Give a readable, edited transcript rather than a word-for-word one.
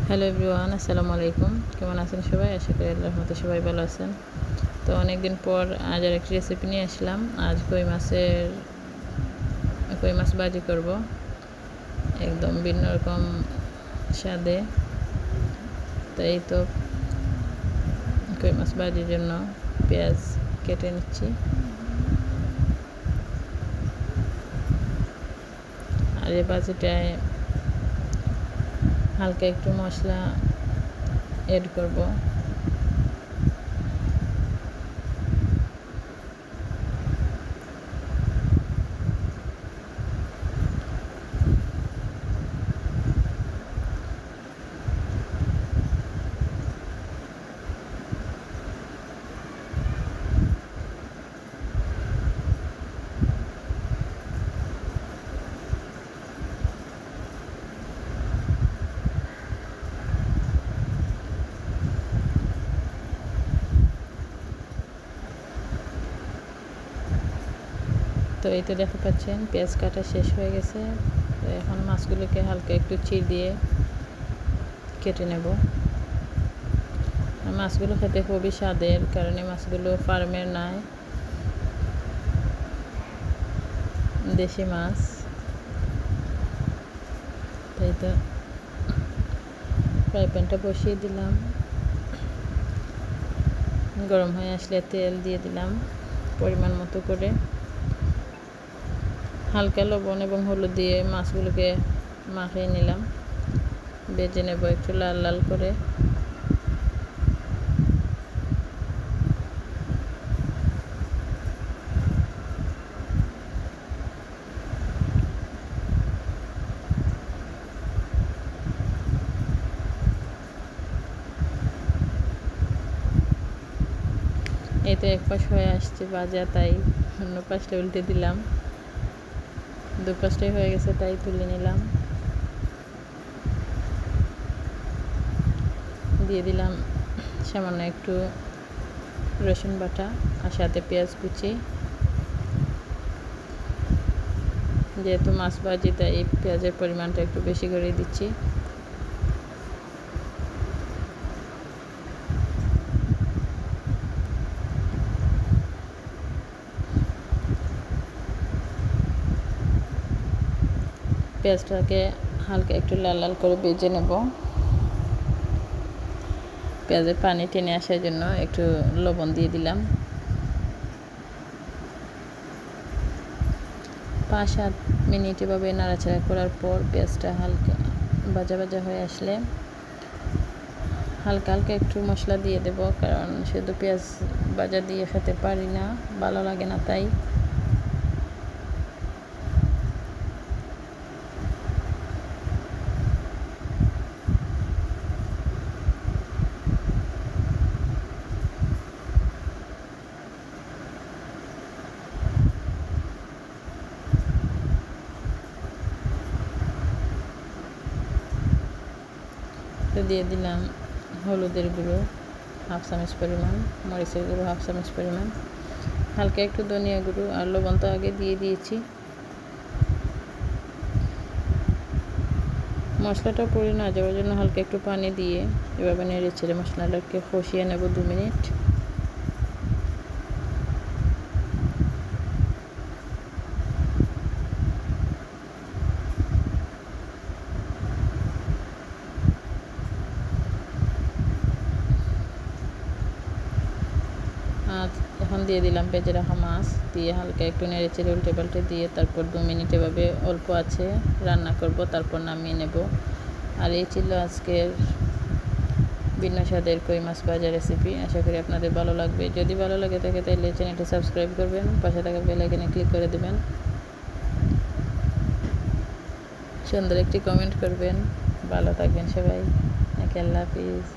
Hello everyone, আসসালামু আলাইকুম। কেমন আছেন সবাই? আশা করি আল্লাহর রহমতে সবাই ভালো আছেন। তো অনেক দিন পর আজ আর একটি রেসিপি নিয়ে আসলাম। আজ কই মাছ ভাজি করব, একদম ভিন্ন রকম স্বাদে। তো এই তো কই মাছ ভাজির জন্য পেঁয়াজ কেটে নিচ্ছি। আর এই ভাজিটায় হালকা একটু মশলা এড করব। তো এই তো দেখতে পাচ্ছেন পেঁয়াজ কাটা শেষ হয়ে গেছে। তো এখন মাছগুলোকে হালকা একটু চিড় দিয়ে কেটে নেব। মাছগুলো খেতে খুবই স্বাদের, কারণ এই মাছগুলো ফার্মের নয়, দেশি মাছ। তাই তো ফ্রাই প্যানটা বসিয়ে দিলাম, গরম হয়ে আসলে তেল দিয়ে দিলাম পরিমাণ মতো করে। হালকা লবণ এবং হলুদ দিয়ে মাছগুলোকে মাখিয়ে নিলাম। ভেজে নেব একটু লাল লাল করে। এই তো এক পাশ হয়ে আসছে ভাজা, তাই অন্য পাশটা উল্টে দিলাম। দু পাশটাই হয়ে গেছে, তাই তুলে নিলাম। দিয়ে দিলাম সামান্য একটু রসুন বাটা আর সাথে পেঁয়াজ কুচি। যেহেতু মাছ ভাজি, তাই এই পেঁয়াজের পরিমাণটা একটু বেশি করে দিচ্ছি। পেঁয়াজটাকে হালকা একটু লাল লাল করে ভেজে নেব। পেঁয়াজের পানি টেনে আসার জন্য একটু লবণ দিয়ে দিলাম। 5-7 মিনিট এভাবে নাড়াচাড়া করার পর পেঁয়াজটা হালকা ভাজা ভাজা হয়ে আসলে হালকা হালকা একটু মশলা দিয়ে দেব, কারণ শুধু পেঁয়াজ ভাজা দিয়ে খেতে পারি না, ভালো লাগে না। তাই দিয়ে দিলাম হলুদের গুঁড়ো 1/2 চামচ পরিমাণ, মরিচের গুঁড়ো 1/2 চামচ পরিমাণ, হালকা একটু ধনিয়া গুঁড়ো আর লবণ তো আগে দিয়ে দিয়েছি। মশলাটা পুড়ে না যাওয়ার জন্য হালকা একটু পানি দিয়ে এভাবে নেড়ে ছেড়ে মশলাটাকে কষিয়ে নেব 2 মিনিট। আর এখন দিয়ে দিলাম ভেজে রাখা মাছ, দিয়ে হালকা একটু নেড়ে চেড়ে উল্টে পাল্টে দিয়ে তারপর 2 মিনিট এভাবে অল্প আছে রান্না করব, তারপর নামিয়ে নেব। আর এই ছিল আজকের ভিন্ন স্বাদের কই মাছ ভাজা রেসিপি। আশা করি আপনাদের ভালো লাগবে। যদি ভালো লাগে থাকে তাহলে চ্যানেলটি সাবস্ক্রাইব করবেন, পাশে থাকা বেল আইকনে ক্লিক করে দেবেন, সুন্দর একটি কমেন্ট করবেন। ভালো থাকবেন সবাই। আল্লাহ হাফিজ।